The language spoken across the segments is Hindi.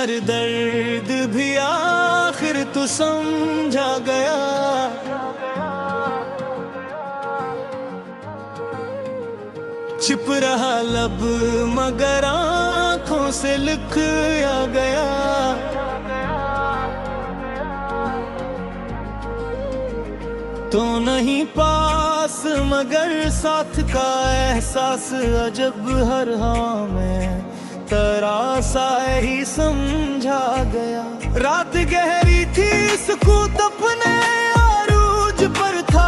हर दर्द भी आखिर तो समझा गया। छिप रहा लब मगर आँखों से लिखा गया। तो नहीं पास मगर साथ का एहसास अजब हर हवा में तरासा ही समझा गया। रात गहरी थी सुकून अपने आरूज पर था।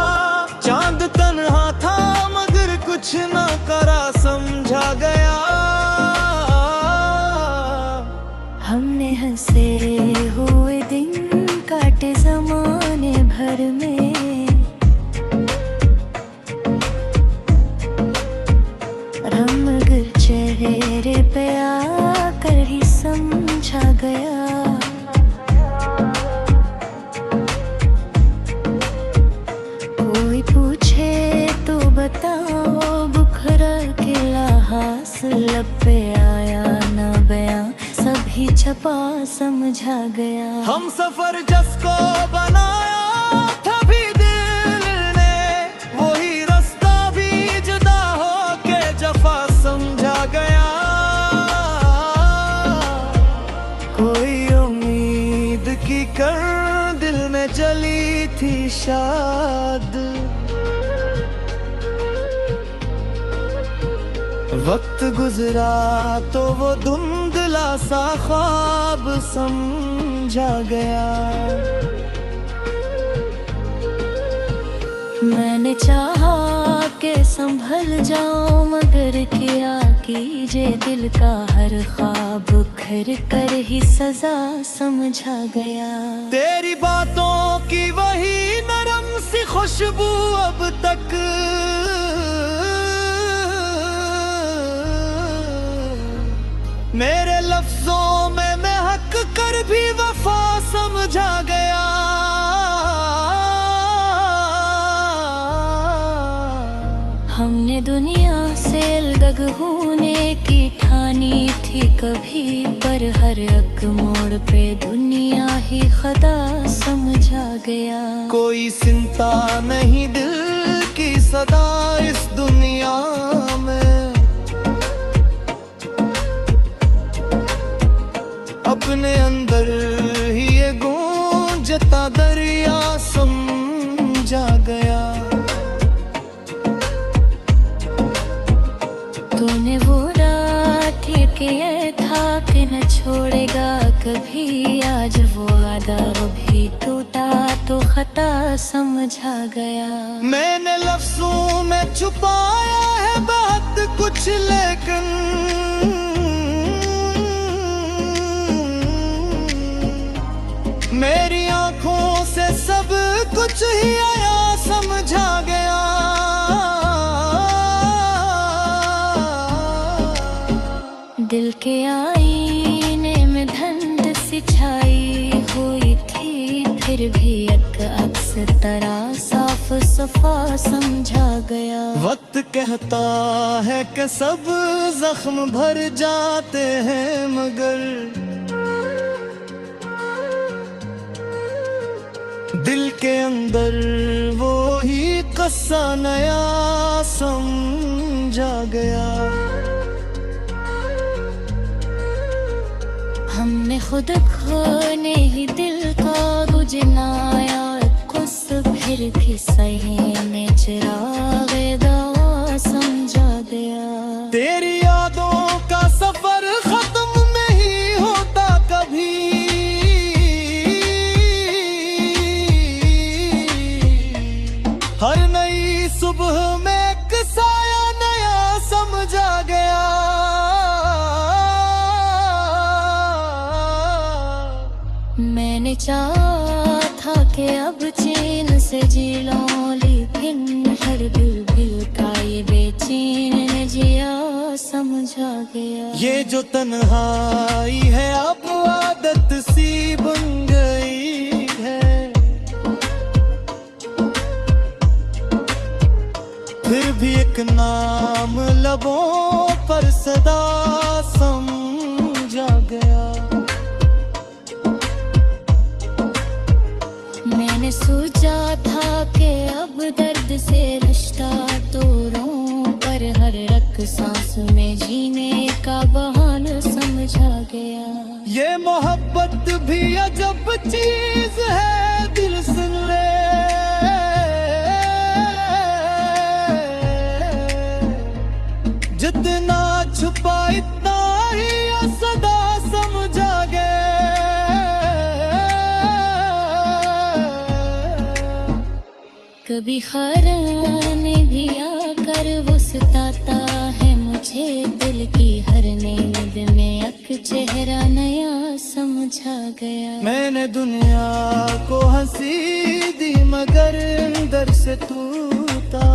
चांद तन्हा था मगर कुछ ना करा समझा गया। हमने हंसे हुए दिन काटे जमाने भर में। मगर चेहरे पे आकर ही समझा गया। कोई पूछे तो बताओ बुखरा किला हास लब पे आया ना बयां सभी छपा समझा गया। हम सफर जिसको बनाया था भी दिल ने वही रास्ता भी जुदा हो के जफा समझा गया। कोई उम्मीद की कर दिल में जली थी शाद। वक्त गुजरा तो वो धुंधला सा ख्वाब समझा गया। मैंने चाहा के संभल जाऊं मगर किया कीजिए दिल का हर ख्वाब खर कर ही सजा समझा गया। तेरी बातों की वही नरम सी खुशबू अब तक मेरे लफ्जों में महक कर भी वफा समझा गया। हमने दुनिया से अलग होने की ठानी थी कभी पर हर एक मोड़ पे दुनिया ही खुदा समझा गया। कोई चिंता नहीं दिल की सदा इस दुनिया में। अपने अंदर ही ये गूंजता दरिया समझा गया। तूने वो रात किया था कि न छोड़ेगा कभी। आज वो वादा भी टूटा तो खता समझा गया। मैंने लफ्जों में छुपाया है बात कुछ लेकिन मेरी आंखों से सब कुछ ही आया समझा गया। दिल के आईने में धुंध सी छाई हुई थी फिर भी एक अक्स तरह साफ सफा समझा गया। वक्त कहता है कि सब जख्म भर जाते हैं मगर दिल के अंदर वो ही कस्सा नया समझा गया। हमने खुद खोने ही दिल का गुजनाया कुछ फिर भी सही ने चिराग दावा समझा गया। तेरी यादों का सफर खत्म नहीं होता कभी। हर नई सुबह में एक साया नया समझा गया। मैंने चाहा था कि अब चैन से जी लूं लेकिन हर दिल का ये बेचैन जिया समझा गया। ये जो तन्हाई है अब आदत सी बन गई है। फिर भी एक नाम लबों पर सदा समझा गया। मैंने सोचा था कि अब दर्द से रिश्ता तोड़ूं, पर हर एक सांस में जीने का बहाना समझा गया। ये मोहब्बत भी अजब चीज है, दिल सुन ले। जितना छुपा इतना ही सदा समझा गया। कभी खराने भी आकर वो सताता है मुझे, दिल की हर नींद में एक चेहरा नया समझा गया। मैंने दुनिया को हंसी दी मगर अंदर से टूटा।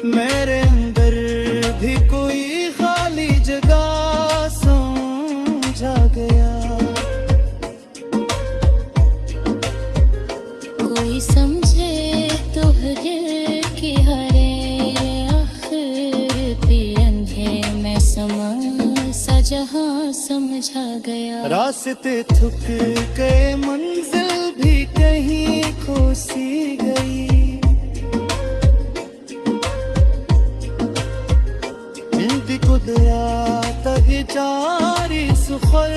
मेरे अंदर भी कोई खाली जगह समझा गया। कोई समझे तो दिल की हरे आखिर भी अंधेरे में समा सा जहां समझा गया। रास्ते थक गए, मंजिल भी कहीं खो सी गई। इंदी कुदया तक जारी सुखर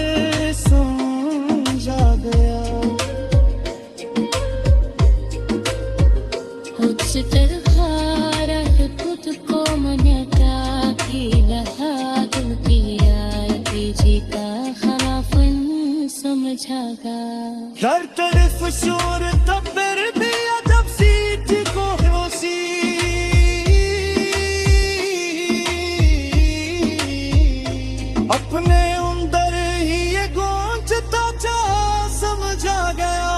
समझा गया। खुद से तरहारा है खुद को मना की लहा, दिल की आईजी का खराफन समझा गया। हर तरफ शोर था फिर भी अजब सीट को होशी। अपने अंदर ही ये गूंजता जा समझा गया।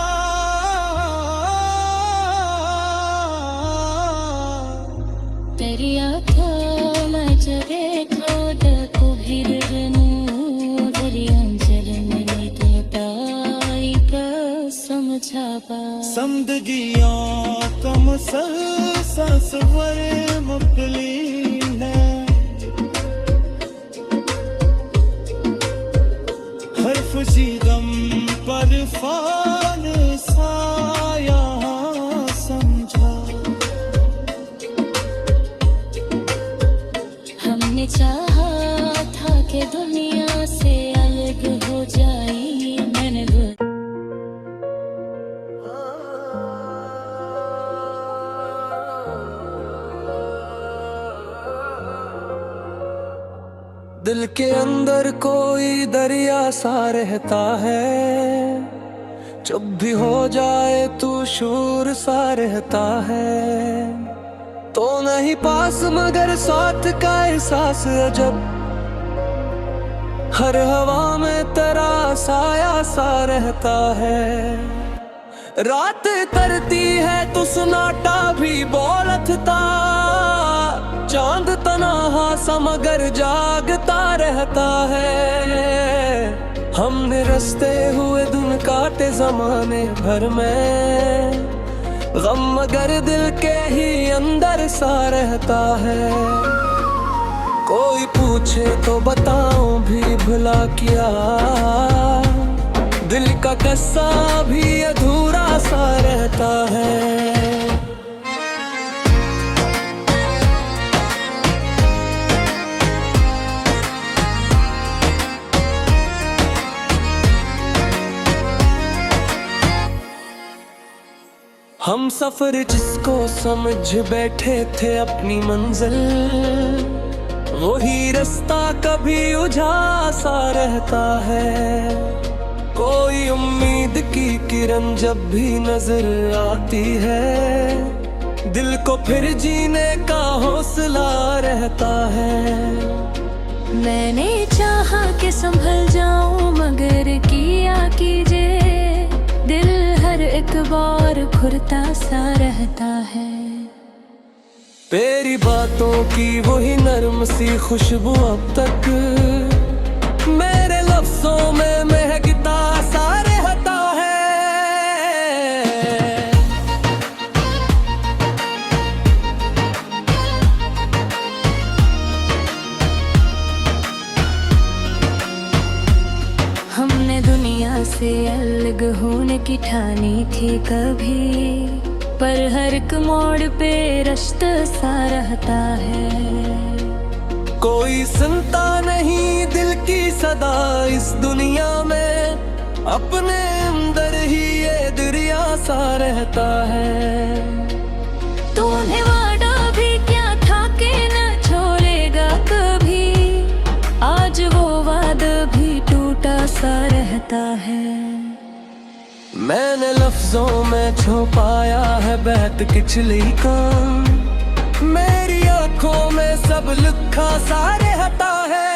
तेरी आँखों में जगे क्रोध को हिरनू, तेरी अंजल में टूटाई का समझा पा। समदगियाँ कम सवर मुकली है। हर खुशी गम पर फान साया समझा। हमने चाहा था कि दुनिया से अलग हो जाए, मैंने दिल के अंदर कोई दरिया सा रहता है, जब भी हो जाए तू शूर सा रहता है। तो नहीं पास मगर साथ का एहसास अजब, हर हवा में तेरा साया सा रहता है। रात तरती है तो सन्नाटा भी बोलता, चांद तन्हा सा मगर जागता रहता है। हमने रस्ते हुए दिन काटे जमाने भर में, गम मगर दिल के ही अंदर सा रहता है। कोई पूछे तो बताऊं भी भला क्या, दिल का किस्सा भी अधूरा सा रहता है। हम सफर जिसको समझ बैठे थे अपनी मंजिल, वही रास्ता कभी उजासा रहता है। कोई उम्मीद की किरण जब भी नजर आती है, दिल को फिर जीने का हौसला रहता है। मैंने चाहा कि संभल जाऊं मगर किया कीजिए, दिल हर एक बार खुरता सा रहता है। तेरी बातों की वही नर्म सी खुशबू अब तक मेरे लफ्जों में महकता सा रहता है। हमने दुनिया से अलग होने की ठानी थी कभी, पर हर एक मोड़ पे रास्ता सा रहता है। कोई सुनता नहीं दिल की सदा इस दुनिया में, अपने अंदर ही ये दरिया सा रहता है। तूने वादा भी क्या था कि न छोड़ेगा कभी, आज वो वादा भी टूटा सा रहता है। मैंने लफ्जों में छुपाया है बहत किचली कम, मेरी आंखों में सब लिखा सा रहता है।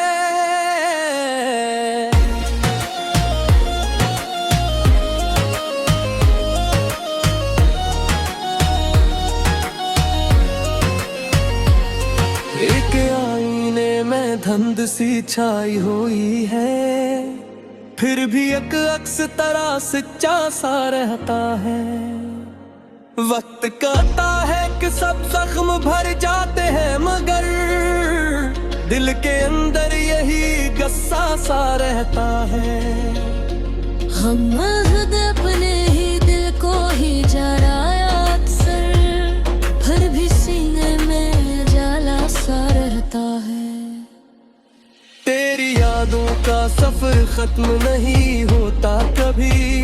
एक आईने में धुंध सी छाई हुई है, फिर भी एक अक्स तरह सच्चा सा रहता है। वक्त कहता है कि सब जख्म भर जाते हैं, मगर दिल के अंदर यही गस्सा सा रहता है। हम खुद अपने ही दिल को ही जराया अक्सर, फिर भी सीने में जाला सा रहता है। तेरी यादों का सफर खत्म नहीं होता कभी,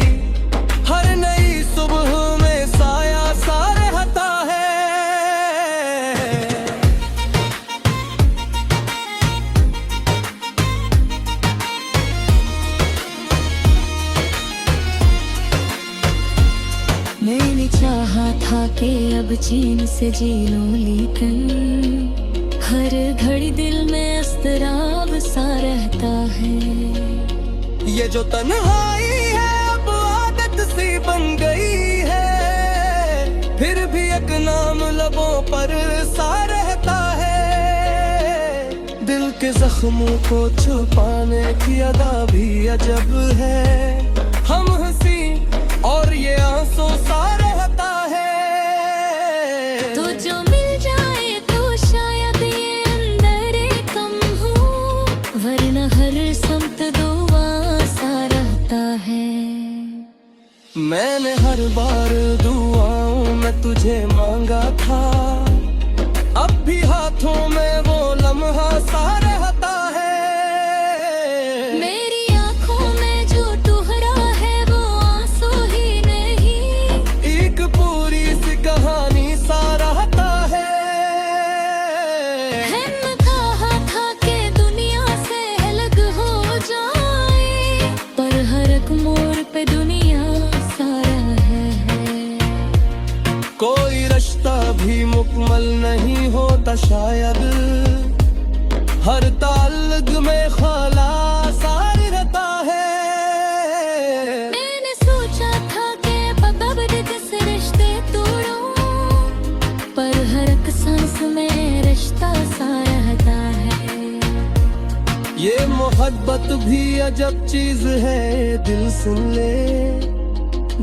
हर नई सुबह में साया सा रहता है। मैंने चाहा था कि अब चैन से जी लूं, लेकिन हर घड़ी दिल में अस्तराब सा रहता है। ये जो तन्हाई है अब आदत सी बन गई है, फिर भी एक नाम लबों पर सा रहता है। दिल के जख्मों को छुपाने की अदा भी अजब है, हम हंसी और ये आंसू सा रहता है। तो जो मिल जाए तो शायद ये अंदर कम हो, वरना हर समत दुआ सा रहता है। मैंने हर बार दुआओं में तुझे मांगा था, अब भी हाथों में वो लम्हा सा रहता है। मेरी आंखों में जो तुहरा है वो आंसू ही नहीं, एक पूरी सी कहानी सा रहता है। हमने कहा था कि दुनिया से अलग हो जाए, पर हर एक मोड़ पे दुनिया सारा है। कोई रिश्ता भी मुकम्मल नहीं होता शायद, हर ताल्लुक में खला सा रहता है। मैंने सोचा था कि बदबद से रिश्ते तोड़ूं, पर हर एक सांस में रिश्ता सा रहता है। ये मोहब्बत भी अजब चीज है, दिल सुन ले,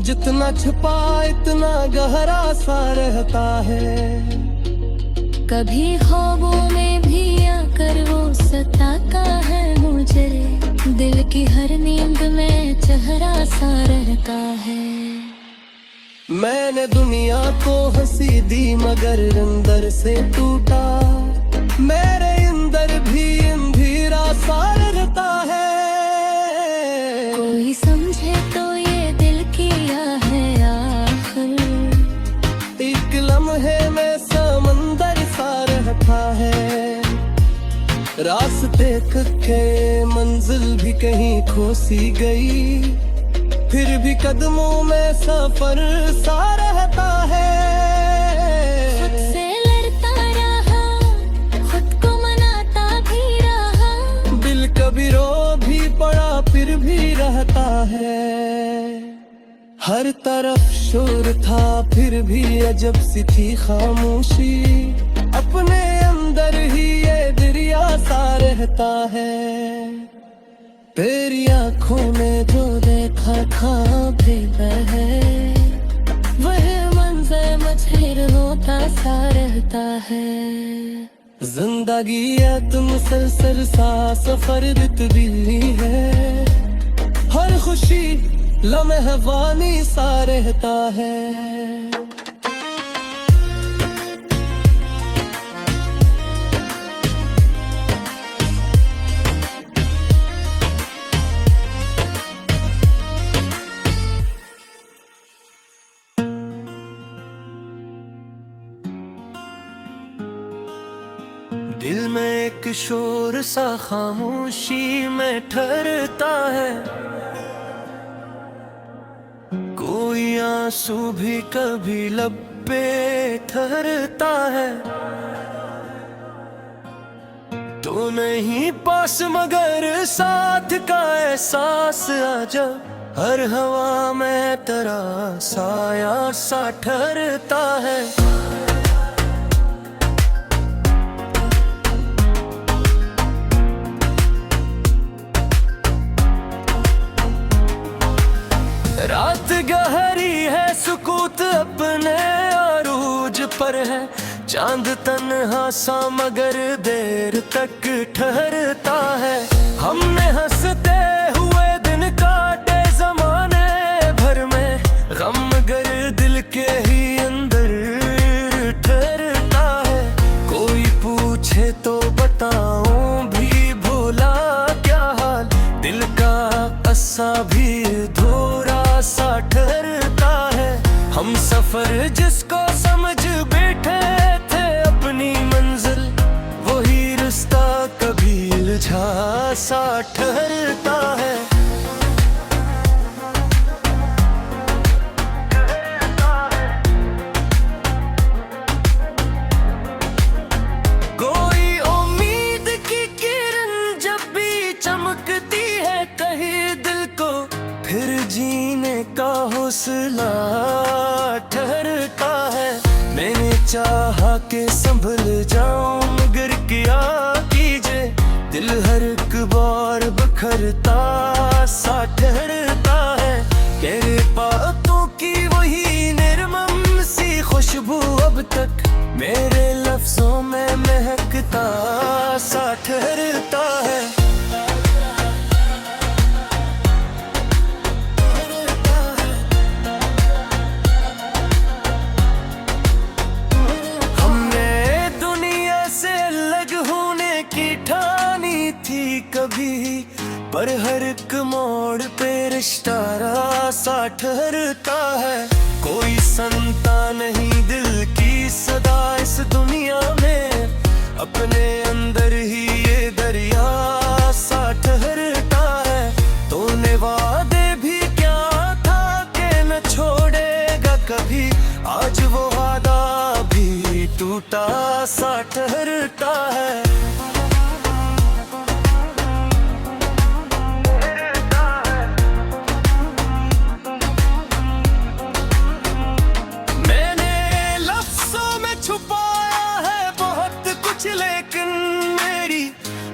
जितना छुपा इतना गहरा सा रहता है। कभी ख्वाबों में भी आकर वो सताता है मुझे, दिल की हर नींद में चेहरा सा रहता है। मैंने दुनिया को हंसी दी मगर अंदर से टूटा, मेरे अंदर भी अंधेरा सा रहता है। कोई समझे तो ये दिल किया है आखिर, एक लम्हे में समंदर सा रहता है। रास्ते कच्चे मंजिल भी कहीं खो सी गई, फिर भी कदमों में सफर सा रहता है। खुद से लड़ता रहा, खुद को मनाता भी रहा, दिल कभी रो भी पड़ा फिर भी रहता है। हर तरफ शोर था फिर भी अजब सी थी खामोशी, अपने अंदर ही ये दरिया सा रहता है। तेरी आंखों में जो देखा था बेबह है, वह मंजर मुझे होता सा रहता है। जिंदगी तुम मुसलसल सा सफर दिली है, हर खुशी लम्हेवानी सा रहता है। दिल में एक शोर सा खामोशी में ठहरता है, कोई आंसू भी कभी लब पे ठहरता है। तो नहीं पास मगर साथ का एहसास आ जब हर हवा में तेरा साया सा ठहरता है। रात गहरी है, सुकूत अपने अरूज पर है, चांद तन्हा सा मगर देर तक ठहरता है। हमने हंसते हुए दिन काटे जमाने भर में, गम मगर दिल के ही अंदर ठहरता है। कोई पूछे तो बताऊं भी भोला क्या हाल, दिल का अस्सा भी धोरा सा ठहरता है। हम सफर जिसको समझ बैठे थे अपनी मंजिल, वही रास्ता कभी उलझा सा ठहरता है। कोई उम्मीद की किरण जब भी चमकती है कहीं दिल को, फिर जीने का हौसला ठहरता है। मैंने चाहा कि संभल जाऊं मगर क्या कीजिए, दिल हर एक बार बखरता सा ठहरता है। तेरे बातों की वही निर्मम सी खुशबू अब तक मेरे लफ्जों में महकता सा ठहरता है। कभी पर हर एक मोड़ पे रिश्ता सा ठहरता है। कोई संता नहीं दिल की सदा इस दुनिया में, अपने अंदर ही ये दरिया सा ठहरता है। तूने वादे भी क्या था कि न छोड़ेगा कभी, आज वो वादा भी टूटा सा ठहरता है। लेकिन मेरी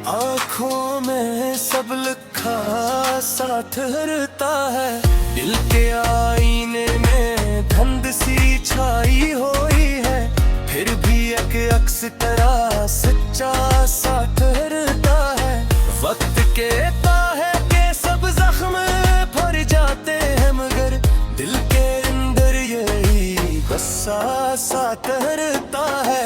आँखों में सब लिखा सा ठहरता है। दिल के आईने में धुंध सी छाई हुई है, फिर भी एक अक्स तेरा सच्चा सा ठहरता है। वक्त कहता है कि सब जख्म भर जाते हैं मगर दिल के अंदर यही गुस्सा सा ठहरता है।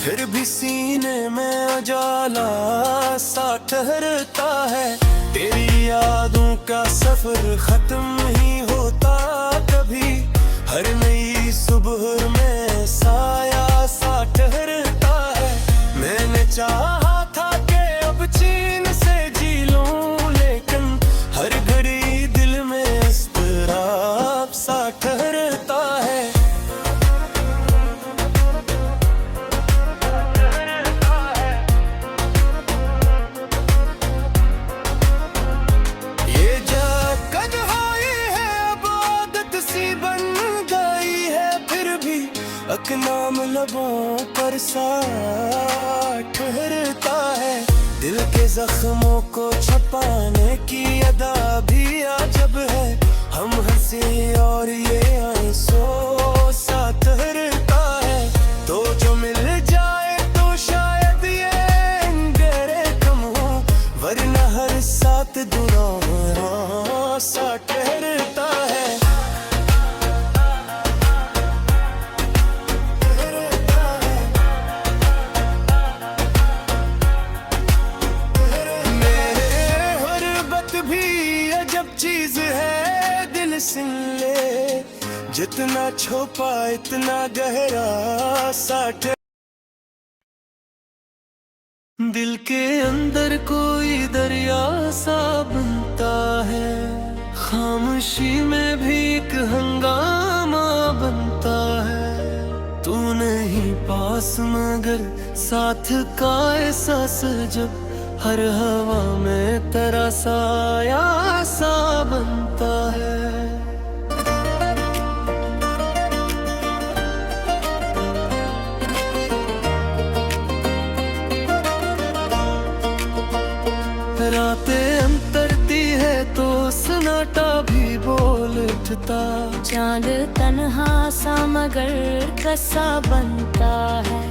फिर भी सीने में उजाला सा ठहरता है। तेरी यादों का सफर खत्म ही होता कभी, हर नई सुबह में साया सा ठहरता है। मैंने चाहा था कि अब चैन से जी लूं, लेकिन हर घड़ी दिल में इज़्तिराब सा ठहरता है। एक नाम लबों पर सा ठहरता है। दिल के जख्मों को छुपाने की अदा भी अजब है। जितना छुपा इतना गहरा साठ। दिल के अंदर कोई दरिया सा बनता है, खामोशी में भी एक हंगामा बनता है। तू नहीं पास मगर साथ का एहसास, जब हर हवा में तेरा साया सा बनता है। रातें अंतरती है तो सन्नाटा भी बोल उठता। चांद तन्हा सा मगर कसा बनता है।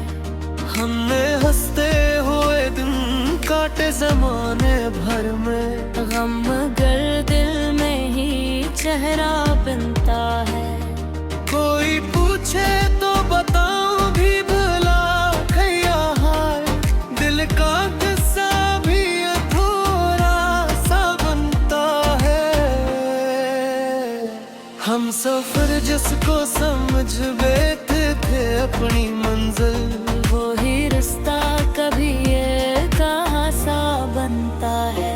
हमने हंसते हुए दिन काटे जमाने भर में, गम मगर दिल में ही चेहरा बनता है। कोई पूछे तो बताऊं भी भला खैया हाय, दिल का किस्सा भी अधूरा सा बनता है। हम सफर जिसको समझ बैठे थे अपनी मंजिल, वो ही रास्ता कभी ये कहाँ सा बनता है।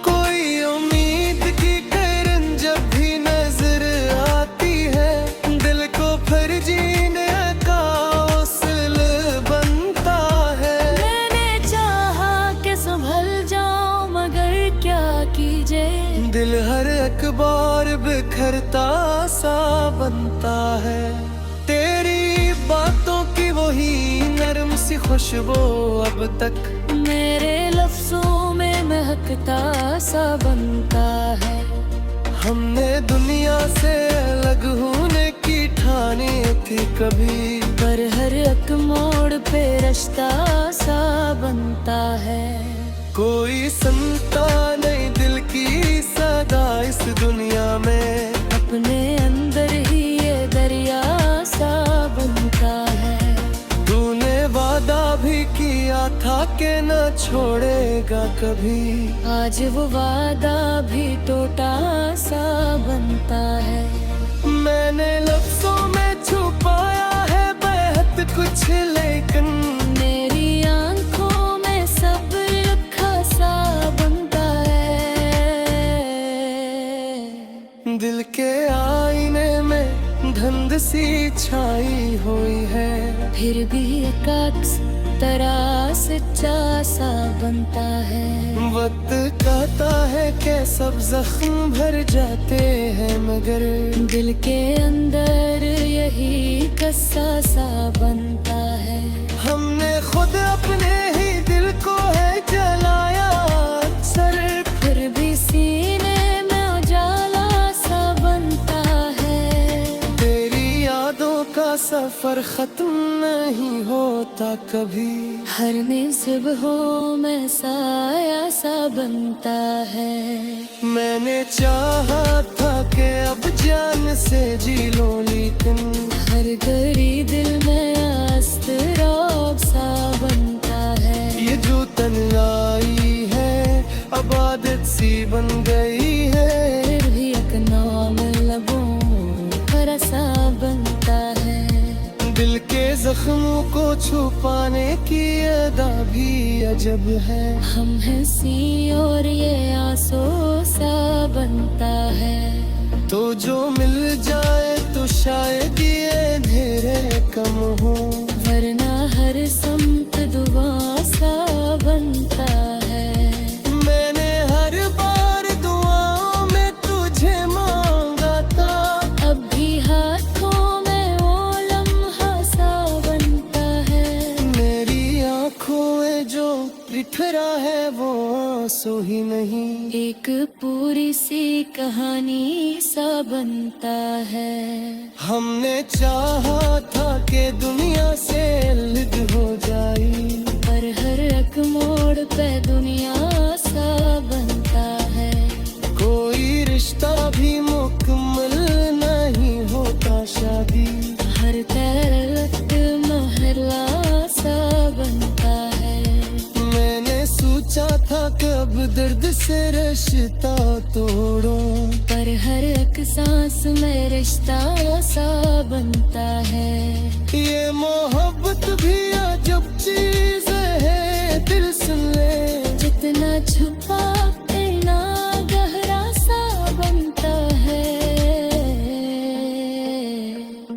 कोई उम्मीद की किरण जब भी नजर आती है, दिल को फिर जीने का हौसल बनता है। मैंने चाहा कि संभल जाऊं मगर क्या कीजिए, दिल हर एक बार बिखरता सा बनता है। तेरी बातों की वही नरम सी खुशबू अब तक मेरे लफ्जों में महकता सा बनता है। हमने दुनिया से अलग होने की ठानी थी कभी, पर हर एक मोड़ पे रिश्ता सा बनता है। कोई सुनता नहीं दिल की सदा इस दुनिया में, अपने अंदर ही ये दरिया सा बनता है। तूने वादा भी किया था कि न छोड़ेगा कभी, आज वो वादा भी टूटा सा बनता है। मैंने लफ्जों में छुपाया है बेहद कुछ, लेकिन मेरी आंखों में सब रखा सा बनता है। दिल के आईने में धुंध सी छाई हुई है, फिर भी एक अक्स तरह सच्चा सा बनता है। वक्त कहता है कि सब जख्म भर जाते हैं मगर दिल के अंदर यही कस्सा सा बनता है। हमने खुद अपने ही दिल को है जलाया अक्सर, फिर भी सीने में उजाला सा बनता है। तेरी यादों का सफर खत्म नहीं होता कभी, हर सुबहों में साया सा बनता है। मैंने चाहा था कि अब जान से जी लो, लेकिन हर घड़ी दिल में अस्तराब सा बनता है। ये जो तन्हाई है अब आदत सी बन गई है, फिर भी एक नाम लबों पर सा बनता है। दिल के जख्मों को छुपाने की अदा भी अजब है। हम हंसी और ये आंसू सा बनता है। तो जो मिल जाए तो शायद ये धेरे कम हो, वरना हर समत दुआ सा बनता है। मैंने हर बार दुआओं में तुझे मांगा था, अब भी हाथों में वो लम्हा सा बनता है। मेरी आँखों में जो बिखरा है वो आंसू ही नहीं, एक पूरी सी कहानी सा बनता है। हमने चाहा था कि दुनिया से अलग हो जाई, पर हर एक मोड़ पे दुनिया सा बनता है। कोई रिश्ता भी मुकम्मल नहीं होता शादी, हर तरफ महला सा रिश्ता तोड़ूं, पर हर एक सांस में रिश्ता सा बनता है। ये मोहब्बत भी अजब चीज है, दिल सुन ले। जितना छुपा इतना गहरा सा बनता है।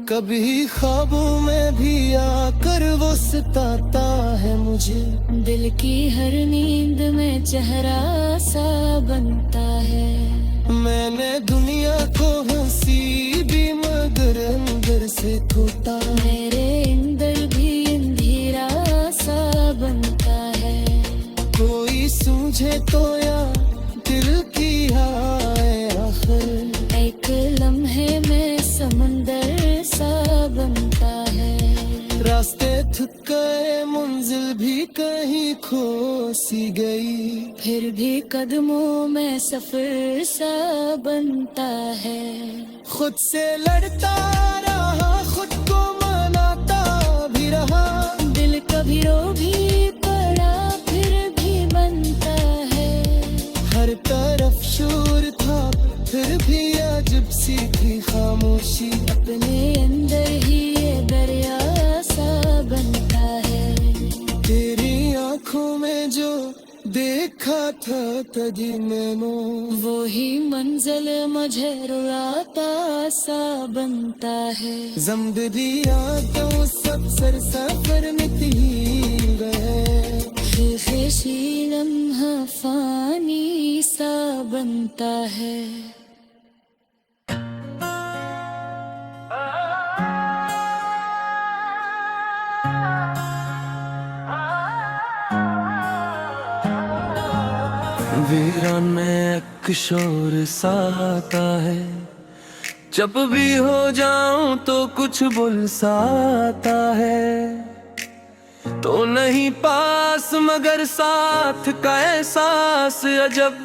कभी ख्वाबों में भी आकर वो सताता है मुझे, दिल की हर नींद में चेहरा सा बनता है। मैंने दुनिया को हंसी भी मगर अंदर से खोता, मेरे अंदर भी अंधेरा सा बनता है। कोई सूझे तो या दिल की आए आखिर, एक लम्हे में समंदर सा बनता है। रास्ते थक गए, मंजिल भी कहीं खो सी गई, फिर भी कदमों में सफर सा बनता है। खुद से लड़ता रहा, खुद को मनाता भी रहा, दिल कभी रो भी पड़ा फिर भी बनता है। हर तरफ शोर था फिर भी अजब सी थी खामोशी, अपने अंदर ही ये दरिया सा बनता है। तेरी आंखों में जो देखा था तभी मैंने, वो ही मंजिल मुझे रुलाता सा बनता है। ज़िंदगी यादों सब सर सफर मिटी गए, खुशी लम्हा फानी सा बनता है। वीरान में एक शोर सा आता है, जब भी हो जाऊं तो कुछ बुल सा आता है। तो नहीं पास मगर साथ का एहसास अजब,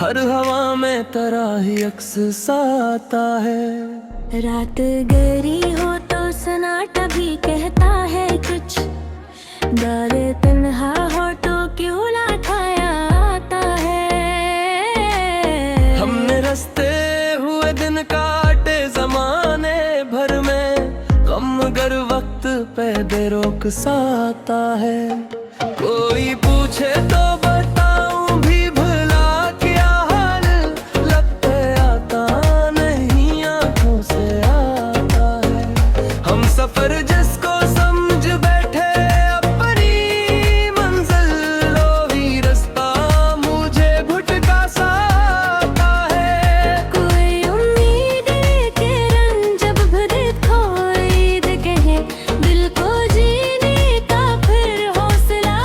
हर हवा में तरह ही अक्स सा आता है। रात गहरी हो तो सन्नाटा भी कहता है कुछ, दारे तन्हा हो तो क्यों लाठाया आता है। हमने रस्ते हुए दिन काटे जमाने भर में, कम मगर वक्त पे दे रोक सा आता है। कोई पूछे तो बताऊं भी भला क्या हाल, लगते आता नहीं आंखों से आता है। हम सफर जिसको समझ बैठे अपनी मंजिल, लो ही रास्ता मुझे भुटका सा आता है। कोई उम्मीद के रंग जब भरे खोई कहे, दिल को जीने का फिर हौसला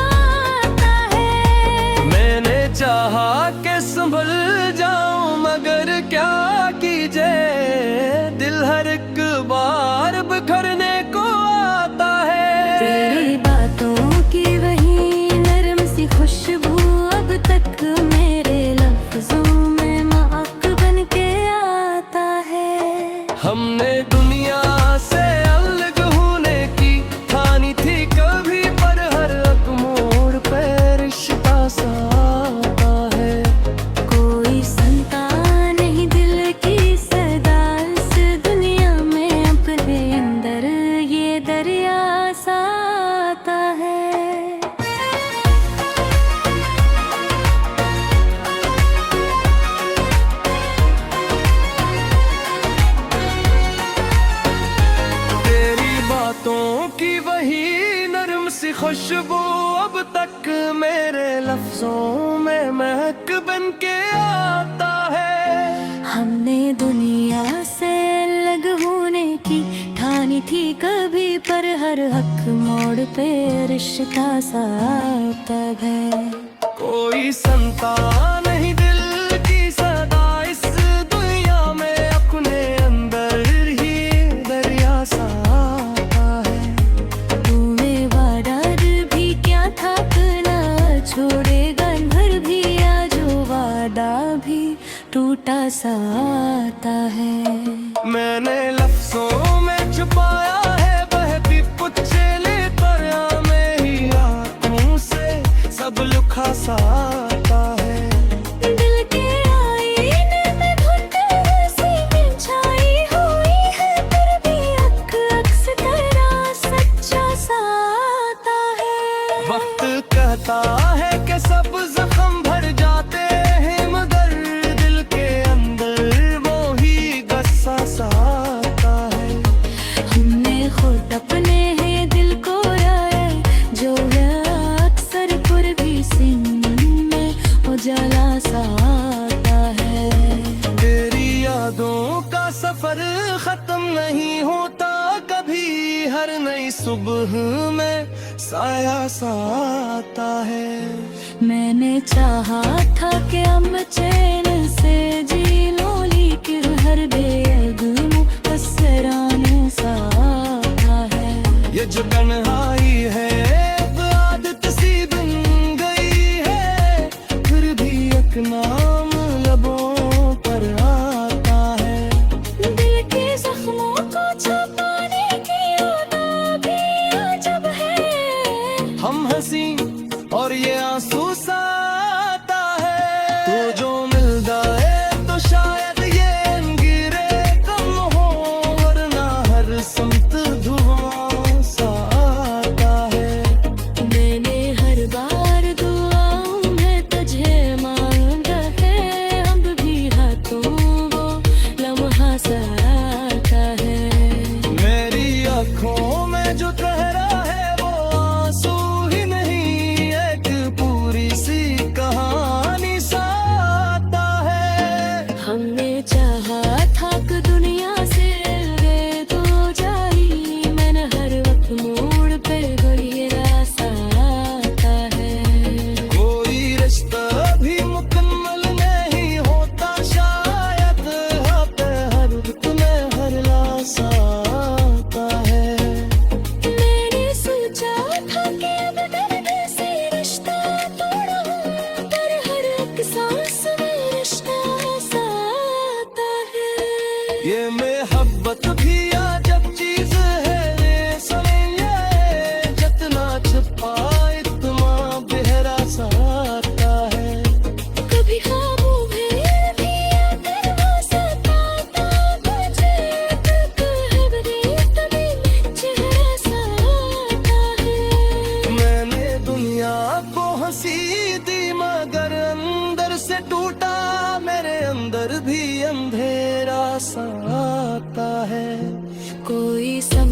आता है। मैंने चाहा कि संभल जाऊं मगर क्या कीजिए, दिल हर एक बार बिखरने को आता है। तेरी बातों की वही नरम सी खुशबू अब तक मेरे लफ्जों में महक बन के आता है। हमने दुनिया से अलग होने की ठानी थी कभी, पर हर एक मोड़ पे रिश्ता सा आता है। कोई सुनता नहीं दिल की सदा, इस दुनिया में अपने अंदर ये दरिया सा आता है। तेरी बातों की वही नरम सी खुशबू अब तक मेरे लफ्जों में महक बन के आता है। हमने दुनिया से अलग होने की ठानी थी कभी, पर हर हक मोड़ पे रिश्ता सा आता है। कोई संता नहीं दिल की सदा, इस दुनिया में अपने अंदर ही दरिया सा आता है। तूने वादा भी क्या था करना, छोड़ेगा घर भी या जो वादा भी टूटा सा आता है। मैंने लफ्जों में छुपाया है बहती पुचले दरिया में ही, आंखों से सब लुखा सा आता है। दिल के कहता है कि सब जख्म भर जाते हैं, मगर दिल के अंदर वो ही गस्सा सा आता है। हमने खुद अपने ही दिल को रोया, जो है अक्सर पूर्वी सिंह में उजाला सा आता है। तेरी यादों का सफर खत्म नहीं होता कभी, हर नई सुबह में साया सा आता है। मैंने चाहा था कि हम चैन से जी लो, लेकिन हर बेगम असराने सा आता है। ये जो तन्हाई है अब आदत सी बन गई है, फिर भी एक नाम लबों पर आता है। दिल के जख्मों को छुपाने की अदा भी अजब है। हम हंसी और ये आंसू सा आता है। तो जो मिल जाए तो शायद ये गिरे कम हो, वरना हर समत धुआं सा आता है। मैंने हर बार दुआओं में तुझे मांगा है, अब भी हाथों वो लम्हा सा आता है। मेरी आँखों में जो ठहरा है वो आंसू ही नहीं, एक पूरी सी कहानी सा आता है। हमने चाहा था कि दुनिया से वे तो जाई, मैंने हर वक्त मोड़ पे कोई रास्ता आता है। कोई रिश्ता भी मुकम्मल नहीं होता शायद, हर वक्त में हर लासा आता है। मैंने सोचा था कि अब दर्द से रिश्ता तोड़ा, पर हर एक सांस में रिश्ता ऐसा आता है। ये मोहब्बत भी अजब चीज है, ये समझे जितना छुपा इतना गहरा सा आता है। कभी ख्वाबों में भी आकर वो सताता मुझे, तक है बदे तभी चेहरा सा आता है। मैंने दुनिया को हंसी दी मगर अंदर से टूटा, मेरे अंदर भी अंधेरा सा आता है। कोई सब